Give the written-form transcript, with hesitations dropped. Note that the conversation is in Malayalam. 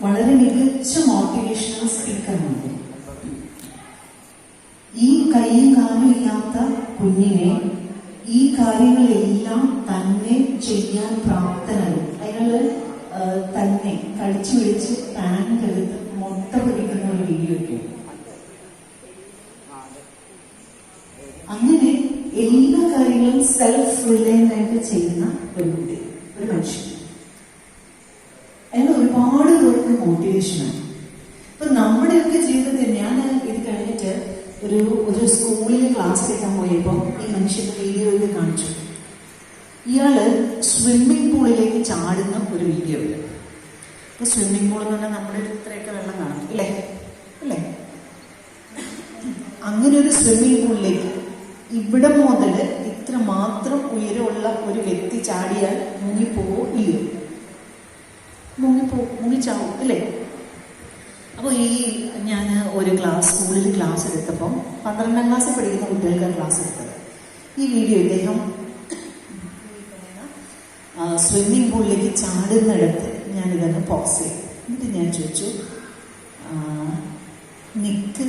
വളരെ മികച്ച മോട്ടിവേഷണൽ സ്പീക്കറാണ്. ഈ കൈയും കാലും ഇല്ലാത്ത കുഞ്ഞിനെ ഈ കാര്യങ്ങളെല്ലാം തന്നെ ചെയ്യാൻ പ്രാപ്തനായി. അയാള് തന്നെ കടിച്ചു പിടിച്ച് പാൻറ് എടുത്ത് മുട്ട പിടിക്കുന്ന ഒരു വീഡിയോ ഒക്കെ. അങ്ങനെ എല്ലാ കാര്യങ്ങളും സെൽഫ് റിലയന്റ് ആയിട്ട് ചെയ്യുന്ന ഒരു കുട്ടി, ഒരു മനുഷ്യൻ. അയാൾ ഒരുപാട് പേർക്ക് മോട്ടിവേഷനാണ്. ഇപ്പൊ നമ്മുടെയൊക്കെ ജീവിതത്തിൽ ഞാൻ ഇത് കഴിഞ്ഞിട്ട് ഒരു സ്കൂളിൽ ക്ലാസ് എടുക്കാൻ പോയപ്പോൾ ഈ മനുഷ്യന്റെ വീഡിയോയിൽ കാണിച്ചു. ഇയാള് സ്വിമ്മിംഗ് പൂളിലേക്ക് ചാടുന്ന ഒരു വീഡിയോ ഉണ്ട്. ഇപ്പൊ സ്വിമ്മിംഗ് പൂൾ എന്ന് പറഞ്ഞാൽ നമ്മുടെ ഇത്രയൊക്കെ വെള്ളം കാണും അല്ലേ അല്ലേ? അങ്ങനെ ഒരു സ്വിമ്മിംഗ് പൂളിലേക്ക് ഇവിടെ മുതൽ ഇത്ര മാത്രം ഉയരമുള്ള ഒരു വ്യക്തി ചാടിയാൽ മുങ്ങിപ്പോവോ ഇല്ലയോ? മുങ്ങിച്ചാവും അല്ലേ? അപ്പോൾ ഞാൻ ഒരു സ്കൂളിൽ ക്ലാസ് എടുത്തപ്പം 12ാം ക്ലാസ്സിൽ പഠിക്കുന്ന കുട്ടികൾക്കാണ് ക്ലാസ് എടുത്തത്. ഈ വീഡിയോ ഇദ്ദേഹം സ്വിമ്മിംഗ് പൂളിലേക്ക് ചാടുന്നിടത്ത് ഞാനിതൊന്ന് പോസ് ചെയ്തു. എന്നിട്ട് ഞാൻ ചോദിച്ചു, നിക്ക്